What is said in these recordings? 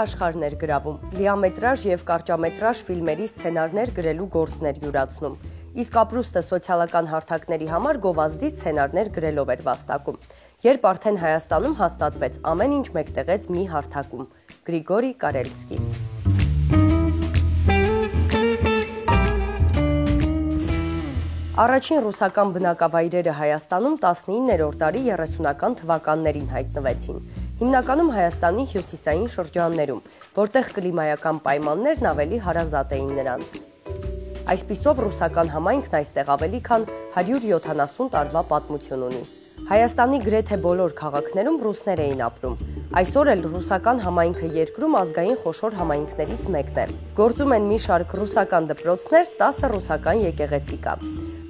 աշխարհներ գրավում, լիամետրաժ եւ կարճամետրաժ ֆիլմերի սցենարներ գրելու գործներ յուրացնում։ Իսկ ապրուստը սոցիալական հարթակների համար գովազդի սցենարներ գրելով էր վաստակում։ Երբ արդեն Հայաստանում հաստատվեց ամեն ինչ մեկտեղեց մի հարթակում։ Գրիգորի Կարելսկի։ Առաջին ռուսական բնակավայրերը Հայաստանում 19-րդ դարի 30-ական թվականներին հայտնվեցին։ Հիմնականում Հայաստանի հյուսիսային շրջաններում, որտեղ կլիմայական պայմաններն ավելի հարազատ էին նրանց։ Այսպիսով ռուսական համայնքն այստեղ ավելի քան 170 տարվա պատմություն ունի։ Հայաստանի գրեթե բոլոր քաղաքներում ռուսներ էին ապրում։ Այսօր էլ ռուսական համայնքը երկրում ազգային խոշոր համայնքներից մեկն է։ Գործում են մի շարք ռուսական դպրոցներ, 10 ռուսական եկեղեցի կա։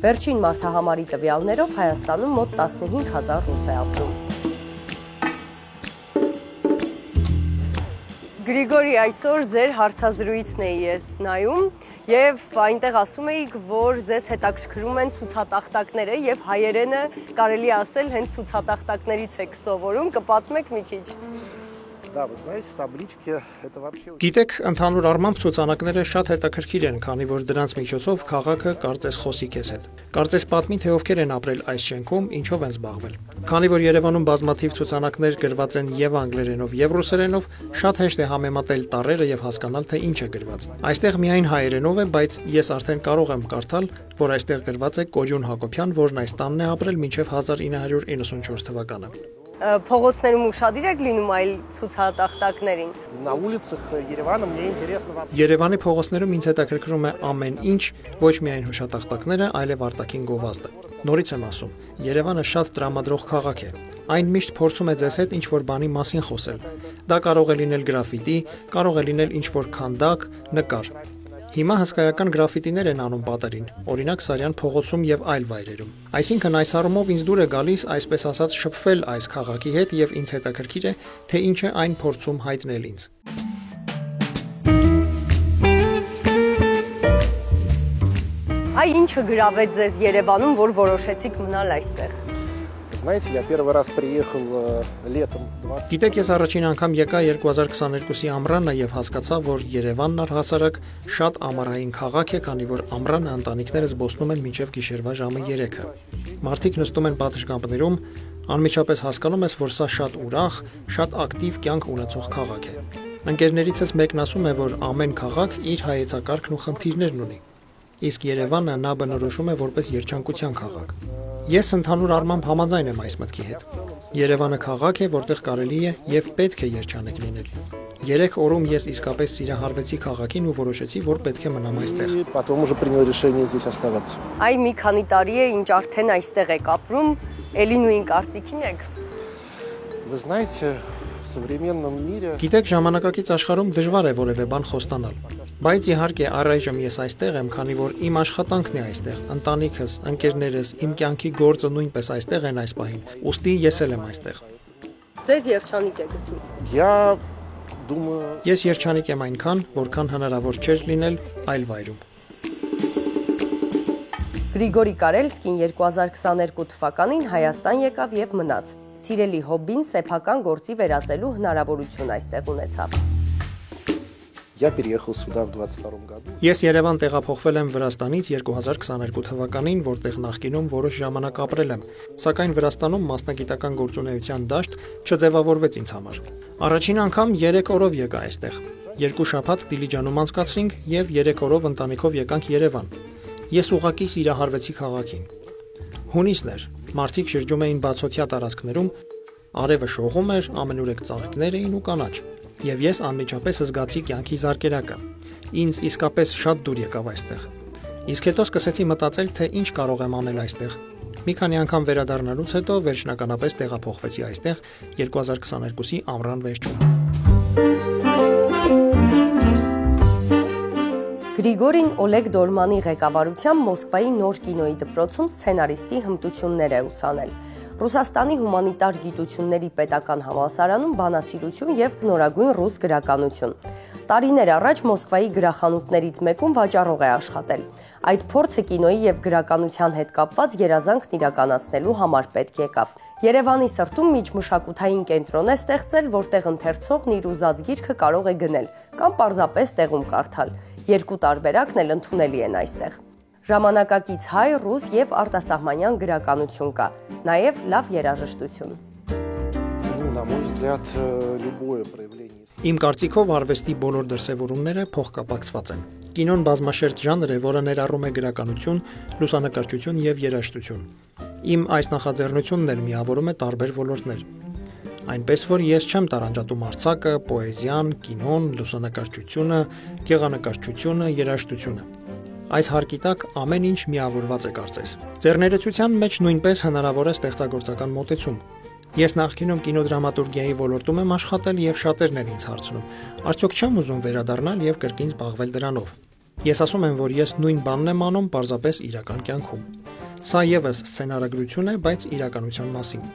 Վերջին մարդահամարի տվյալներով Հայաստանում մոտ 15,000 ռուս է ապրում։ Գրիգորի, այսօր ձեր հարցազրույցն էի ես նայում եւ այնտեղ ասում էիք, որ ձեզ հետաքրքրում են ցուցատախտակները եւ հայերենը կարելի ասել հենց ցուցատախտակներից եք սովորում, կպատմեք մի քիչ։ Да, вы знаете, в табличке это вообще... Գիտեք, ընդհանուր առմամբ ցուցանակները շատ հետաքրքիր են, քանի որ դրանց միջոցով քաղաքը կարծես խոսի քեզ հետ։ Կարծես պատմի, թե ովքեր են ապրել այս շենքում, ինչով են զբաղվել։ Քանի որ Երևանում բազմաթիվ ցուցանակներ գրված են եւ անգլերենով, եւ ռուսերենով, շատ հեշտ է համեմատել տառերը եւ հասկանալ, թե ինչ է գրված։ Այստեղ միայն հայերենով է, բայց ես արդեն կարող եմ կարդալ, որ այստեղ գրված է Կորյուն Հակոբյան, որն այս տանն է ապրել մինչև 1994 թվականը։ Փողոցներում ուշադիր եք լինում այլ ցուցատախտակներին։ На улицах Еревана мне интересно вообще. Երևանի փողոցներում ինձ հետաքրքրում է ամեն ինչ, ոչ միայն հուշատախտակները, այլև արտաքին գովազդը։ Նորից եմ ասում, Երևանը շատ տրամադրող քաղաք է։ Այն միշտ փորձում է ձեզ հետ ինչ-որ բանի մասին խոսել։ Դա կարող է լինել գրաֆիտի, կարող է լինել ինչ-որ քանդակ, նկար։ Հիմա հսկայական գրաֆիտիներ են անում պատերին, օրինակ Սարյան փողոցում եւ այլ վայրերում։ Այսինքն այս առումով ինձ դուր է գալիս, այսպես ասած, շփվել այս քաղաքի հետ եւ ինձ հետաքրքիր է, թե ինչ է այն փորձում հայտնել ինձ։ Այ ինչը գրավեց ձեզ Երևանում, որ որոշեցիք մնալ այստեղ։ Знаете, я первый раз приехал летом 20. Գիտեք, ես առաջին անգամ եկա 2022-ի ամռանը եւ հասկացա, որ Երևանն առհասարակ շատ ամառային քաղաք է, քանի որ ամռանը ընտանիքները զբոսնում են մինչև գիշերվա ժամը 3-ը։ Մարդիկ նստում են պատշգամբներում, անմիջապես հասկանում ես, որ սա շատ ուրախ, շատ ակտիվ կյանք ունեցող քաղաք է։ Ընկերներիցս մեկն ասում է, որ ամեն քաղաք իր հայեցակարգն ու խնդիրներն ունի։ Իսկ Երևանը նա բնորոշում է որպես երջանկության քաղաք։ Ես ընդհանուր առմամբ համաձայն եմ այս մտքի հետ։ Երևանը քաղաք է, որտեղ կարելի է եւ պետք է երջանիկ լինել։ 3 օրում ես իսկապես սիրահարվեցի քաղաքին ու որոշեցի, որ պետք է մնամ այստեղ։ Потом уже принял решение здесь оставаться. Այ մի քանի տարի է, ինչ արդեն այստեղ եք ապրում, էլի նույն կարծիքին եք։ Вы знаете, в современном мире... Գիտեք, ժամանակակից աշխարհում դժվար է որևէ բան խոստանալ։ Բայց իհարկե առայժմ ես այստեղ եմ, քանի որ իմ աշխատանքն է այստեղ, ընտանիքս, ընկերներս, իմ կյանքի գործը նույնպես այստեղ են այս պահին։ Ուստի ես էլ եմ այստեղ։ Ձեզ երջանիկ եք զգում։ Я думаю... Ես երջանիկ եմ այնքան, որքան հնարավոր չէր լինել այլ վայրում։ Գրիգորի Կարելսկին 2022 թվականին Հայաստան եկավ եւ մնաց։ Սիրելի հոբբին սեփական գործի վերածելու հնարավորություն այստեղ ունեցավ։ Я переехал сюда в 22 году. Ես Երևան տեղափոխվել եմ Վրաստանից 2022 թվականին, որտեղ նախկինում որոշ ժամանակ ապրել եմ, սակայն Վրաստանում մասնագիտական գործունեության դաշտ չձևավորվեց ինձ համար։ Առաջին անգամ 3 օրով եկա այստեղ։ 2 շաբաթ Դիլիջանում անցկացրինք եւ 3 օրով ընտանիքով եկանք Երևան։ Ես ուղղակի սիրահարվեցի քաղաքին։ Հունիսն էր, մարդիկ շրջում էին բացօթյա տարածքներում, արևը շողում էր, ամենուրեք ծաղիկներ էին ու կանաչ։ Եվ ես անմիջապես զգացի կյանքի զարկերակը։ Ինձ իսկապես շատ դուր եկավ այստեղ։ Իսկ հետո սկսեցի մտածել, թե ինչ կարող եմ անել այստեղ։ Մի քանի անգամ վերադառնալուց հետո վերջնականապես տեղափոխվեցի այստեղ 2022-ի ամռան վերջում։ Գրիգորին Օլեգ Դորմանի ղեկավարությամբ Մոսկվայի նոր կինոյի դպրոցում սցենարիստի հմտություններ է ուսանել։ Ռուսաստանի հումանիտար գիտությունների պետական համալսարանում բանասիրություն եւ նորագույն ռուս գրականություն։ Տարիներ առաջ Մոսկվայի գրախանութներից մեկում վաճառող է աշխատել։ Այդ փորձը կինոյի եւ գրականության հետ կապված երազանքն իրականացնելու համար պետք եկավ։ Երևանի սրտում միջմշակութային կենտրոն է ստեղծել, որտեղ ընթերցողն իր ուզած գիրքը կարող է գնել կամ պարզապես տեղում կարդալ։ Երկու տարբերակն էլ ընդունելի են այստեղ։ Ժամանակակից հայ, ռուս եւ արտասահմանյան գրականություն կա, նաեւ լավ երաժշտություն։ На мой взгляд, любое проявление... Իմ կարծիքով արվեստի բոլոր դրսևորումները փոխկապակցված են։ Կինոն բազմաշերտ ժանր է, որը ներառում է գրականություն, լուսանկարչություն եւ երաժշտություն։ Իմ այս նախաձեռնությունն էլ միավորում է տարբեր ոլորտներ։ Այնպես որ ես չեմ տարանջատում արձակը, պոեզիան, կինոն, լուսանկարչությունը, գեղանկարչությունը, երաժշտությունը։ Այս հարկի տակ ամեն ինչ միավորված է կարծես։ Ձեռներեցության մեջ նույնպես հնարավոր է ստեղծագործական մոտեցում։ Ես նախկինում կինոդրամատուրգիայի ոլորտում եմ աշխատել եւ շատերն են ինձ հարցնում. արդյոք չեմ ուզում վերադառնալ եւ կրկին զբաղվել դրանով։ Ես ասում եմ, որ ես նույն բանն եմ անում, պարզապես իրական կյանքում։ Սա եւս սցենարագրություն է, բայց իրականության մասին։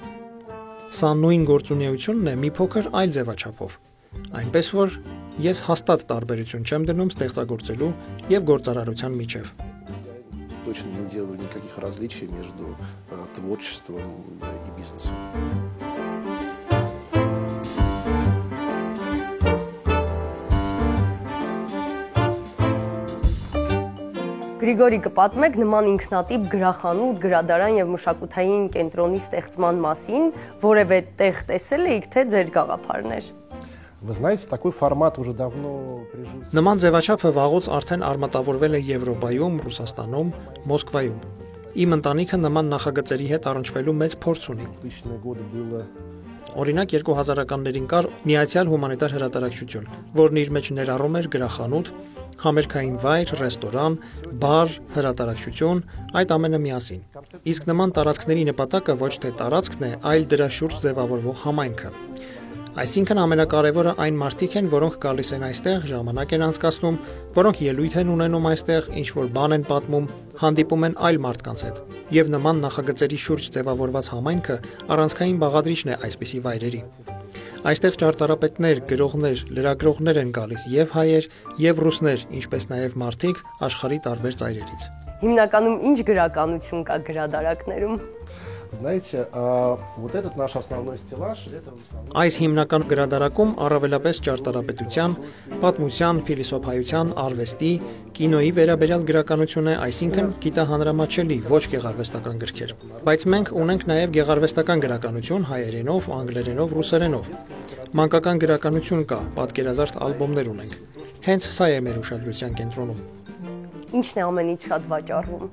Սա նույն գործունեությունն է մի փոքր այլ ձևաչափով։ Այնպես որ ես հաստատ տարբերություն չեմ դնում ստեղծագործելու եւ գործարարության միջև։ Точно не делаю никаких различий между творчеством и бизнесом. Գրիգորի, կպատմեք նման ինքնատիպ գրախանութ, գրադարան եւ մշակութային կենտրոնի ստեղծման մասին, որևէ տեղ տեսել եք, թե ձեր գաղափարներ։ Вы знаете, такой формат уже давно прижился. Նման ձևաչափը վաղուց արդեն արմատավորվել է Եվրոպայում, Ռուսաստանում, Մոսկվայում։ Իմ ընտանիքը նման նախագծերի հետ առնչվելու մեծ փորձ ունի։ 2000-е годы было... Օրինակ 2000-ականներին կար Միացյալ հումանիտար հրատարակչություն, որն իր մեջ ներառում էր գրախանութ, համերգային վայր, ռեստորան, բար, հրատարակչություն, այդ ամենը միասին։ Իսկ նման տարածքների նպատակը ոչ թե տարածքն է, այլ դրա շուրջ ձևավորվող համայնքը։ Այսինքն ամենակարևորը այն մարդիկ են, որոնք գալիս են այստեղ, ժամանակ են անցկացնում, որոնք ելույթ են ունենում այստեղ, ինչ-որ բան են պատմում, հանդիպում են այլ մարդկանց հետ։ Եվ նման նախագծերի շուրջ ձևավորված համայնքը առանցքային բաղադրիչն է այսպիսի վայրերի։ Այստեղ ճարտարապետներ, գրողներ, լրագրողներ են գալիս եւ հայեր, եւ ռուսներ, ինչպես նաեւ մարդիկ աշխարհի տարբեր ծայրերից։ Հիմնականում ինչ գրականություն կա գրադարակներում։ Знаете, вот этот наш основной стеллаж, это в основном... Այս հիմնական գրադարակում առավելապես ճարտարապետության, պատմության, փիլիսոփայության, արվեստի, կինոյի վերաբերյալ գրականություն է, այսինքն գիտահանրամատչելի, ոչ գեղարվեստական գրքեր։ Բայց մենք ունենք նաև գեղարվեստական գրականություն հայերենով, անգլերենով, ռուսերենով։ Մանկական գրականություն կա, պատկերազարդ ալբոմներ ունենք։ Հենց սա է մեր ուշադրության կենտրոնում։ Ինչն է ամենից շատ վաճառվում։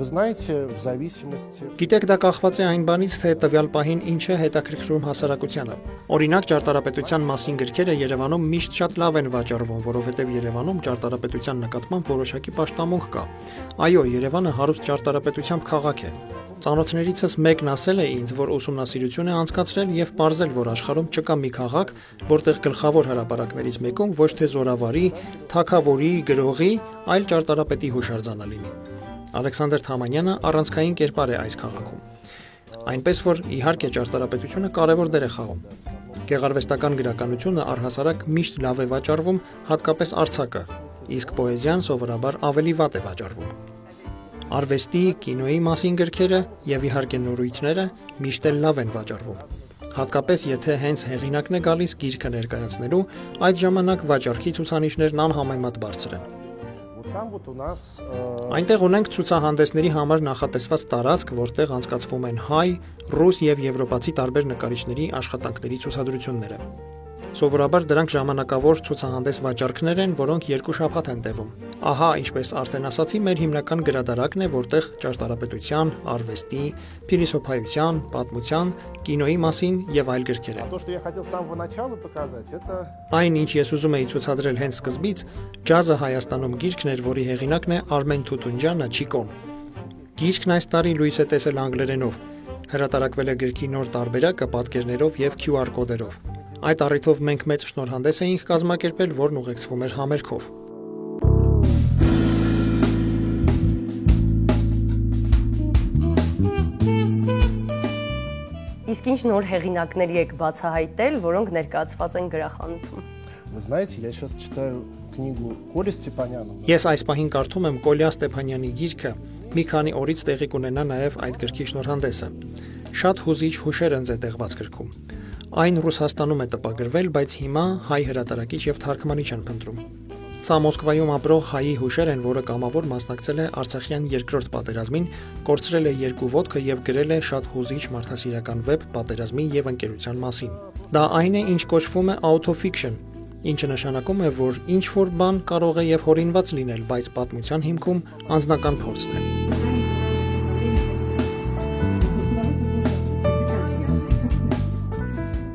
Вы знаете, в зависимости... Գիտեք, դա կախված է այն բանից, թե տվյալ պահին ինչ է հետաքրքրում հասարակությանը։ Օրինակ, ճարտարապետության մասին գրքերը Երևանում միշտ շատ լավ են վաճառվում, որովհետև Երևանում ճարտարապետության նկատմամբ որոշակի պաշտամունք կա։ Այո, Երևանը հարուստ ճարտարապետությամբ քաղաք է։ Ծանոթներիցս մեկն ասել է ինձ, որ ուսումնասիրություն է անցկացրել եւ պարզել, որ աշխարհում չկա մի քաղաք, որտեղ գլխավոր հրապարակներից մեկում ոչ թե զորավարի, թագավորի, գրողի, այլ ճարտարապետի հուշարձանը լինի։ Ալեքսանդր Թամանյանը առանցքային կերպար է այս քաղաքում։ Այնպես որ իհարկե ճարտարապետությունը կարևոր դեր է խաղում։ Գեղարվեստական գրականությունը առհասարակ միշտ լավ է վաճառվում, հատկապես արձակը, իսկ պոեզիան սովորաբար ավելի վատ է վաճառվում։ Արվեստի, կինոյի մասին գրքերը եւ իհարկե նորույթները միշտ էլ լավ են վաճառվում։ Հատկապես եթե հենց հեղինակն է գալիս գիրքը ներկայացնելու, այդ ժամանակ վաճառքի ցուցանիշներն անհամեմատ բարձր են։ Այնտեղ ունենք ցուցահանդեսների համար նախատեսված տարածք, որտեղ անցկացվում են հայ, ռուս եւ եվրոպացի տարբեր նկարիչների աշխատանքների ցուցադրությունները։ Սովորաբար դրանք ժամանակավոր ցուցահանդես վաճառքներ են, որոնք 2 շաբաթ են տևում։ Ահա, ինչպես արդեն ասացի, մեր հիմնական գրադարակն է, որտեղ ճարտարապետության, արվեստի, փիլիսոփայության, պատմության, կինոյի մասին եւ այլ գրքեր են։ Այն, ինչ ես ուզում էի ցուցադրել հենց սկզբից, ջազը Հայաստանում գիրքն էր, որի հեղինակն է Արմեն Թութունջյանը Չիկոն։ Գիրքն այս տարի լույս է տեսել անգլերենով։ Հրատարակվել է գրքի նոր տարբերակը պատկերներով եւ QR կոդերով։ Այդ առիթով մենք մեծ շնորհանդես էինք կազմակերպել, որն ուղեկցվում էր համերգով։ Իսկ ինչ նոր հեղինակների եք բացահայտել, որոնք ներկայացված են գրախանութում։ Вы знаете, я сейчас читаю книгу Коли Степаняна. Ես այս պահին կարդում եմ Կոլյա Ստեփանյանի գիրքը, մի քանի օրից տեղի կունենա նաև այդ գրքի շնորհանդեսը։ Շատ հուզիչ հուշեր են զետեղված գրքում։ Այն Ռուսաստանում է տպագրվել, բայց հիմա հայ հրատարակիչ եւ թարգմանիչ են փնտրում։ Սա Մոսկվայում ապրող հայի հուշեր են, որը կամավոր մասնակցել է Արցախյան երկրորդ պատերազմին, կորցրել է 2 ոտքը եւ գրել է շատ հուզիչ մարդասիրական վեպ պատերազմի եւ ընկերության մասին։ Դա այն է, ինչ կոչվում է autofiction, ինչը նշանակում է, որ ինչ որ բան կարող է եւ հորինված լինել, բայց պատմության հիմքում անձնական փորձն է։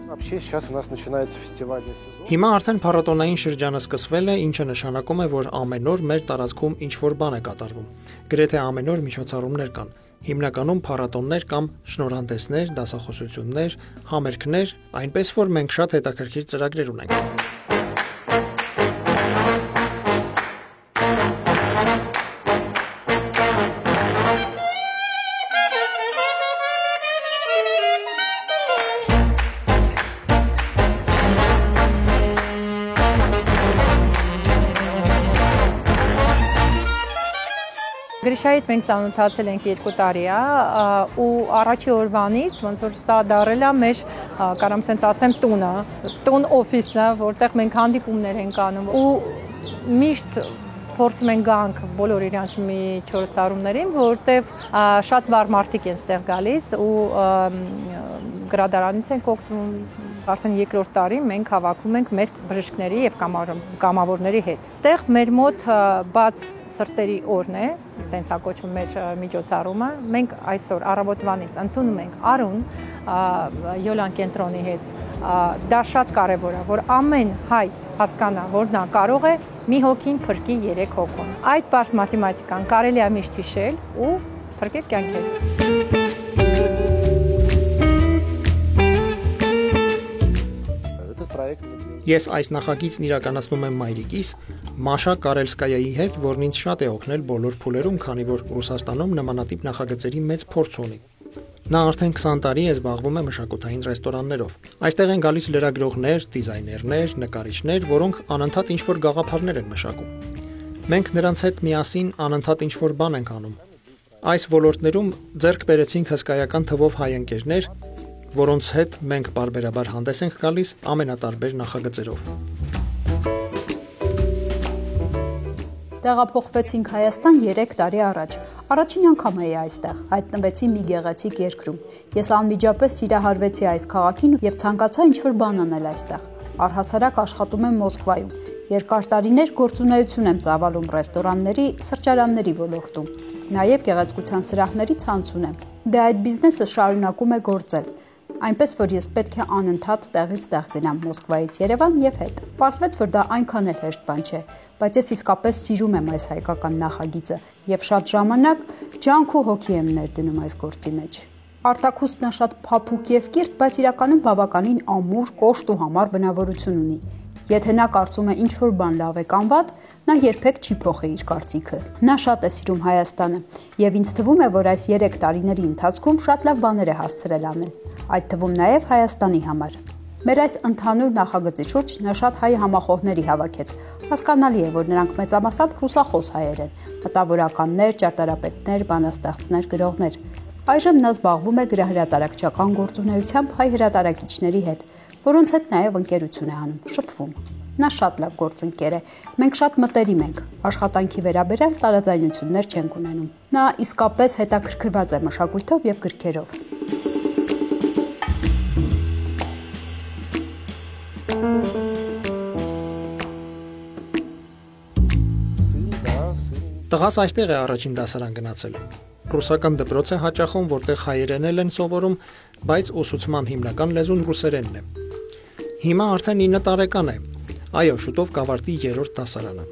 Вообще сейчас у нас начинается фестивальный сезон. Հիմա արդեն փառատոնային շրջանը սկսվել է, ինչը նշանակում է, որ ամեն օր մեր տարածքում ինչ որ բան է կատարվում։ Գրեթե ամեն օր միջոցառումներ կան։ Հիմնականում փառատոններ կամ շնորհանդեսներ, դասախոսություններ, համերգներ, այնպես որ մենք շատ հետաքրքիր ծրագրեր ունենք։ Գրիշայի հետ մենք ծանոթացել ենք 2 տարի է ու առաջի օրվանից ոնց որ սա դարել է մեր կարամ ասենց ասեմ տուն օֆիսը, որտեղ մենք հանդիպումներ ենք անում ու միշտ փորձում ենք գանք բոլոր իրանց միջոցառումներին, որտեղ շատ վառ մարդիկ են ստեղ գալիս ու գրադարանից ենք օգտվում արդեն 2-րդ տարի մենք հավաքում ենք մեր բժիշկների եւ կամավորների հետ։ Ստեղ մեր մոտ բաց սրտերի օրն է, տենց է կոչվում մեր միջոցառումը։ Մենք այսօր առավոտվանից ընդունում ենք Արուն Յոլան կենտրոնի հետ։ Դա շատ կարևոր է, որ ամեն հայ հասկանա, որ նա կարող է մի հոգին փրկի 3 հոգուն։ Այդ բարձ մաթեմատիկան կարելի է միշտ հիշել ու փրկել կյանքեր։ Ես այս նախագիծն իրականացնում եմ մայրիկիս Մաշա Կարելսկայայի հետ, որն ինձ շատ է օգնել բոլոր փուլերում, քանի որ Ռուսաստանում նմանատիպ նախագծերի մեծ փորձ ունի։ Նա արդեն 20 տարի է զբաղվում է մշակութային ռեստորաններով։ Այստեղ են գալիս լրագրողներ, դիզայներներ, նկարիչներ, որոնք անընդհատ ինչ-որ գաղափարներ են մշակում։ Մենք նրանց հետ միասին անընդհատ ինչ-որ բան ենք անում։ Այս ոլորտներում ձեռք բերեցինք հսկայական թվով հայ ընկերներ, որոնց հետ մենք բարբերաբար հանդես ենք գալիս ամենատարբեր նախագծերով։ Տեղափոխվեցինք Հայաստան 3 տարի առաջ։ Առաջին անգամ էի այստեղ, հայտնվեցի մի գեղեցիկ երկրում։ Ես անմիջապես սիրահարվեցի այս քաղաքին եւ ցանկացա ինչ-որ բան անել այստեղ։ Առհասարակ աշխատում եմ Մոսկվայում։ Երկար տարիներ գործունեություն եմ ծավալում ռեստորանների, սրճարանների ոլորտում։ Նաեւ գեղեցկության սրահների ցանց ունեմ։ Դե այդ բիզնեսը շարունակում է գործել։ Այնպես որ ես պետք է անընդհատ տեղից տեղ գնամ Մոսկվայից Երևան եւ հետ։ Պարզվեց, որ դա այնքան էլ հեշտ բան չէ, բայց ես իսկապես սիրում եմ այս հայկական նախագիծը եւ շատ ժամանակ ջանք ու հոգի եմ ներդնում այս գործի մեջ։ Արտաքուստնը շատ փափուկ եւ կիրթ, բայց իրականում բավականին ամուր, կոշտ ու համառ բնավորություն ունի։ Եթե նա կարծում է ինչ-որ բան լավ է կամ վատ, նա երբեք չի փոխի իր կարծիքը։ Նա շատ է սիրում Հայաստանը եւ ինձ թվում է, որ այս 3 տարիների ընթացքում շատ լավ բաներ է հասցրել անել, այդ թվում նաեւ Հայաստանի համար։ Մեր այս ընդհանուր նախագծի շուրջ նա շատ հայ համախոհների հավաքեց։ Հասկանալի է, որ նրանք մեծամասամբ ռուսախոս հայեր են, մտավորականներ, ճարտարապետներ, բանաստեղծներ, գրողներ։ Այժմ նա զբաղվում է գրահրատարակչական գործունեությամբ հայ հրատարակիչների հետ, որոնց հետ նաև ընկերություն է անում, շփվում։ Նա շատ լավ գործընկեր է։ Մենք շատ մտերիմ ենք։ Աշխատանքի վերաբերյալ տարաձայնություններ չենք ունենում։ Նա իսկապես հետաքրքրված է մշակույթով եւ գրքերով։ Տղաս այստեղ է առաջին դասարան գնացել։ Ռուսական դպրոց է հաճախում, որտեղ հայերեն են սովորում, բայց ուսուցման հիմնական լեզուն ռուսերենն է։ Հիմա արդեն 9 տարեկան է։ Այո, շուտով կավարտի 3-րդ դասարանը։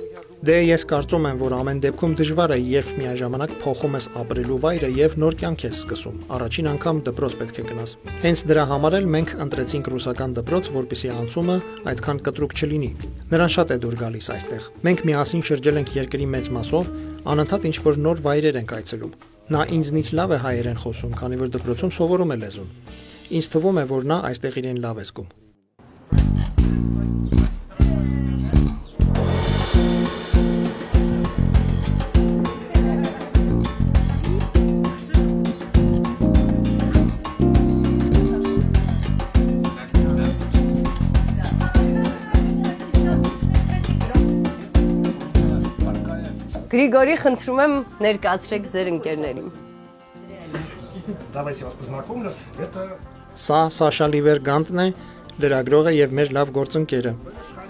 Դե ես կարծում եմ, որ ամեն դեպքում դժվար է, երբ միաժամանակ փոխում ես ապրելու վայրը եւ նոր կյանք ես սկսում։ Առաջին անգամ դպրոց պետք է գնաս։ Հենց դրա համար էլ մենք ընտրեցինք ռուսական դպրոց, որպեսզի անցումը այդքան կտրուկ չլինի։ Նրան շատ է դուր գալիս այստեղ։ Մենք միասին շրջել ենք երկրի մեծ մասով, անընդհատ ինչ-որ նոր վայրեր ենք այցելում։ Նա ինձնից լավ է հայերեն խոսում, քանի որ դպրոցում սովորում է լեզուն։ Ինձ թվում է, որ նա այստեղ իրեն լավ է զգում։ Գրիգորի, խնդրում եմ ներկայացրեք ձեր ընկերներին։ Давайте вас познакомлю. Это Սա Սաշա Լիվերգանտն է, լրագրողը եւ մեր լավ գործընկերը։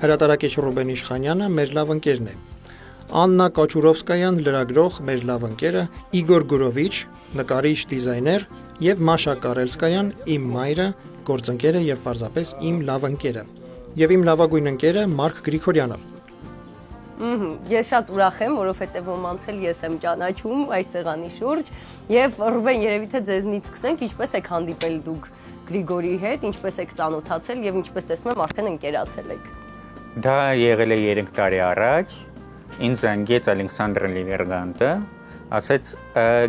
Հրատարակիչ Ռուբեն Իշխանյանը մեր լավ ընկերն է։ Աննա Կոչուրովսկայան, լրագրող, մեր լավ ընկերը, Իգոր Գուրովիչ, նկարիչ, դիզայներ եւ Մաշա Կարելսկայան, իմ մայրը, գործընկերը եւ պարզապես իմ լավ ընկերը։ Եվ իմ լավագույն ընկերը Մարկ Գրիգորյանը։ Ես շատ ուրախ եմ, որովհետև ոմանց էլ ես եմ ճանաչում այս սեղանի շուրջ եւ Ռուբեն, երևի թե ձեզնից սկսենք, ինչպես եք հանդիպել դուք Գրիգորի հետ, ինչպես եք ծանոթացել եւ ինչպես տեսնում եմ արդեն ընկերացել եք։ Դա եղել է 3 տարի առաջ, ինձ ընկեց Ալեքսանդր Լիվերգանտը, ասեց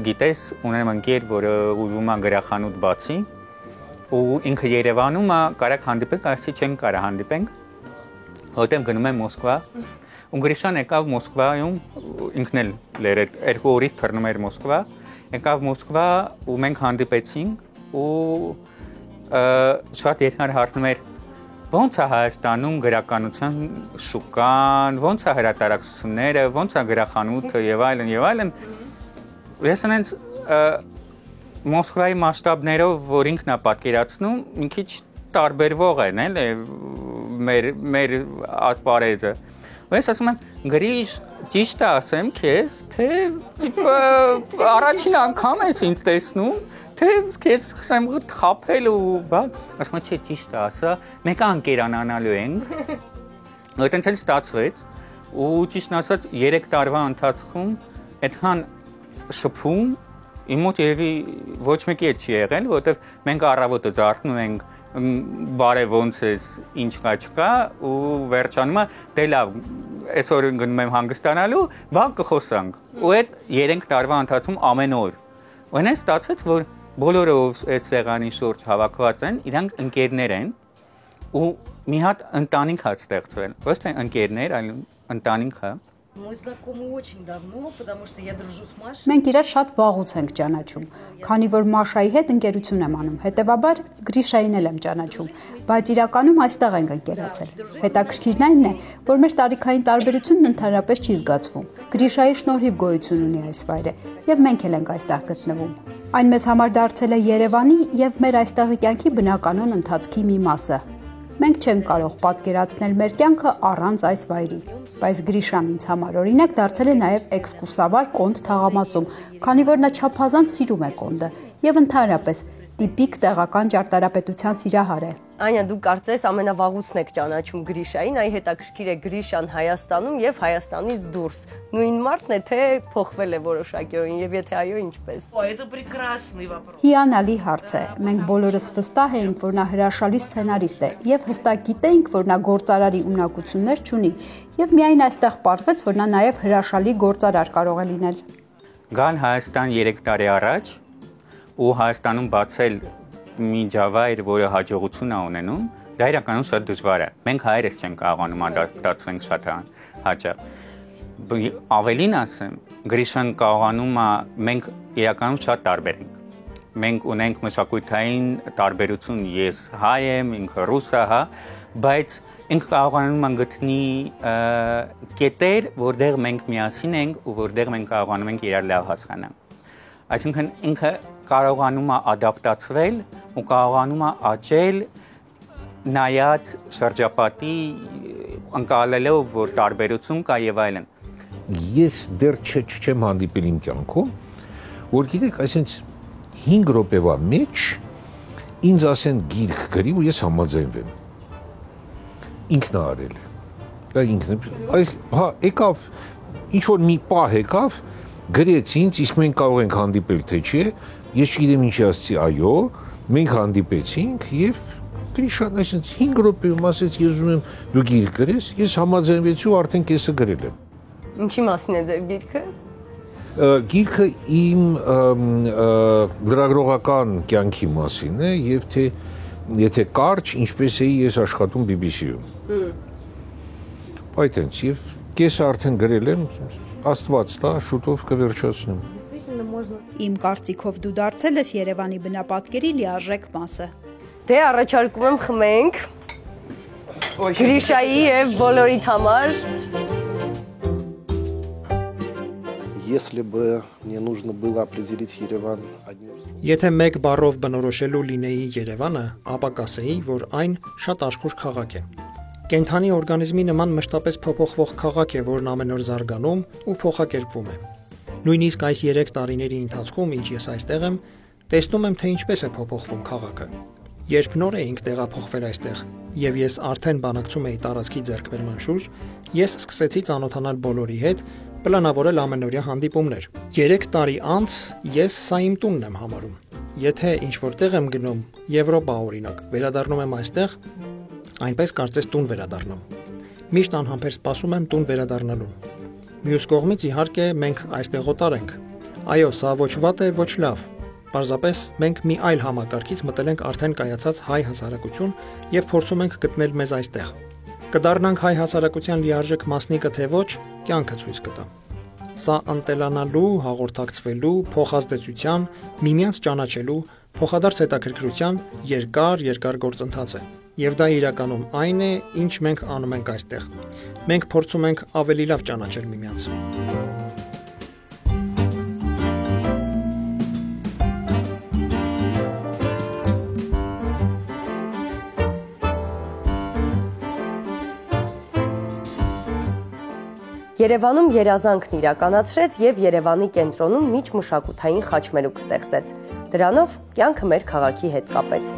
գիտես, ունեմ ընկեր, որը ուզում է գրախանութ բացի, ու ինքը Երևանում է, կարաք հանդիպենք, ասի չենք կարա հանդիպենք, որտեղ գնում եմ Մոսկվա։ Ու Գրիշան եկավ Մոսկվայում, ինքն էլ լերետ 2 օրից թռնում էր Մոսկվա, եկավ Մոսկվա ու մենք հանդիպեցինք ու շատ երկար հարցնում էր ոնց է Հայաստանում գրականության շուկան, ոնց է հրատարակությունները, ոնց է գրախանութը եւ այլն եւ այլն։ Ես այնց Մոսկվայի մասշտաբներով, որ ինքն է պատկերացնում, մի քիչ տարբերվող են, էլի մեր ասպարեզը։ Ես ասում եմ, Գրիշ, ճիշտ է ասեմ քեզ, թե առաջին անգամ ես ինձ տեսնում, թե քեզ սկսեմ խաբել ու բան, ասում եմ, չէ, ճիշտ է ասա, մեկ ընկերանալու ենք։ Այդտենց էլ ստացվեց, ու ճիշտն ասած 3 տարվա ընթացքում այդքան շփում իմ մոտ երևի ոչ մեկի հետ չի եղել, որովհետև մենք առավոտը զարթնում ենք բարև ոնց ես, ինչ կա չկա ու վերջանում է դե լավ, այսօր գնում եմ հանգստանալու, բա կխոսանք։ Ու այդ 3 տարվա ընթացքում ամեն օր։ Ու այնպես ստացվեց, որ բոլորը ով այս սեղանի շուրջ հավաքված են, իրանք ընկերներ են ու մի հատ ընտանիք է ստեղծվել։ Ոչ թե ընկերներ, այլ ընտանիք է։ Мы знакомы очень давно, потому что я дружу с Машей. Մենք իրար շատ վաղուց ենք ճանաչում, քանի որ Մաշայի հետ ընկերություն եմ անում, հետևաբար Գրիշային էլ եմ ճանաչում, բայց իրականում այստեղ ենք ընկերացել։ Հետաքրքիրն այն է, որ մեր տարիքային տարբերությունն ընդհանրապես չի զգացվում։ Գրիշայի շնորհիվ գոյություն ունի այս վայրը, եւ մենք էլ ենք այստեղ գտնվում։ Այն մեզ համար դարձել է Երևանի եւ մեր այստեղի կյանքի բնականon ընթացքի մի մասը։ Մենք չենք կարող պատկերացնել մեր կյանքը առանց այս վայրի, բայց Գրիշան ինձ համար օրինակ դարձել է նաև էքսկուրսավար Կոնդ թաղամասում, քանի որ նա չափազանց սիրում է Կոնդը եւ ընդհանրապես տիպիկ տեղական ճարտարապետության սիրահար է։ Անյա, դու կարծես ամենավաղուցն եք ճանաչում Գրիշային, այ հետաքրքիր է Գրիշան Հայաստանում եւ Հայաստանից դուրս։ Նույն մարդն է, թե փոխվել է որոշակիորեն եւ եթե այո, ինչպես։ Это прекрасный вопрос. Հիանալի հարց է։ Մենք բոլորս վստահ էինք, որ նա հրաշալի սցենարիստ է եւ հստակ գիտեինք, որ նա գործարարի ունակություններ չունի եւ միայն այստեղ պարզվեց, որ նա նաեւ հրաշալի գործարար կարող է լինել։ Գալ Հայաստան 3 տարի առաջ ու Հայաստանում բացել միջավայր, որը հաջողություն է ունենում, դա իրականում շատ դժվար է։ Մենք հայերս չենք կարողանում ադապտացվենք շատ հաճախ։ Ավելին ասեմ, Գրիշան կարողանում է, մենք իրականում շատ տարբեր ենք։ Մենք ունենք մշակութային տարբերություն, ես հայ եմ, ինքը ռուս է, հա, բայց ինքը կարողանում են գտնի կետեր, որտեղ մենք միասին ենք ու որտեղ մենք կարողանում ենք իրար լավ հասկանալ։ Այսինքն ինքը կարողանում է ադապտացվել ու կարողանում է աճել նայած շրջապատի ընկալելով, որ տարբերություն կա եւ այլն։ Ես դեռ չեմ հանդիպել իմ կյանքում, որ գիտեք, այսինքն 5 րոպեվա մեջ ինձ ասեն գիրք գրի ու ես համաձայնվեմ։ Ինքն է արել։ Դա ինքն է։ Հա, եկավ ինչ որ մի պահ եկավ, գրեց ինձ, իսկ մենք կարող ենք հանդիպել թե չէ։ Ես չգիտեմ ինչի ասացի, այո, մենք հանդիպեցինք եւ Գրիշան այսինքն 5 րոպեում ասեց, ես ուզում եմ դու գիրք գրես, ես համաձայնվեցի ու արդեն կեսը գրել եմ։ Ինչի մասին է ձեր գիրքը։ Գիրքը իմ լրագրողական կյանքի մասին է եւ թե եթե կարճ ինչպես էի ես աշխատում BBC-ում։ Այդտենց եւ կեսը արդեն գրել եմ, Աստված տա, շուտով կվերջացնեմ։ Իմ կարծիքով դու դարձել ես Երևանի բնապատկերի լիարժեք մասը։ Դե առաջարկում եմ խմենք Գրիշայի եւ բոլորիդ համար։ если бы мне нужно было определить Ереван одним словом. Եթե մեկ բառով բնորոշելու լինեի Երևանը, ապա կասեի, որ այն շատ աշխուժ քաղաք է։ Կենդանի օրգանիզմի նման մշտապես փոփոխվող քաղաք է, որն ամեն օր զարգանում ու փոխակերպվում է։ Նույնիսկ այս 3 տարիների ընթացքում, ինչ ես այստեղ եմ, տեսնում եմ, թե ինչպես է փոփոխվում քաղաքը։ Երբ նոր էինք տեղափոխվել այստեղ, եւ ես արդեն բանակցում էի տարածքի ձեռքբերման շուրջ, ես սկսեցի ծանոթանալ բոլորի հետ, պլանավորել ամենօրյա հանդիպումներ։ 3 տարի անց ես սա իմ տունն եմ համարում։ Եթե ինչ որտեղ եմ գնում, Եվրոպա օրինակ, վերադառնում եմ այստեղ, այնպես կարծես տուն վերադառնամ։ Միշտ անհամբեր սպասում եմ տուն վերադառնալուն։ Մյուս կողմից իհարկե մենք այստեղ օտար ենք։ Այո, սա ոչ վատ է, ոչ լավ։ Պարզապես մենք մի այլ համակարգից մտել ենք արդեն կայացած հայ հասարակություն եւ փորձում ենք գտնել մեզ այստեղ։ Կդառնանք հայ հասարակության լիարժեք մասնիկը թե ոչ, կյանքը ցույց կտա։ Սա ընտելանալու, հաղորդակցվելու, փոխազդեցության, միմյանց ճանաչելու, փոխադարձ հետաքրքրության երկար գործընթաց է։ Եվ դա իրականում այն է, ինչ մենք անում ենք այստեղ։ Մենք փորձում ենք ավելի լավ ճանաչել միմյանց։ Երևանում երազանքն իրականացրեց եւ Երևանի կենտրոնում միջմշակութային խաչմերուկ ստեղծեց։ Դրանով կյանքը մեր քաղաքի հետ կապեց։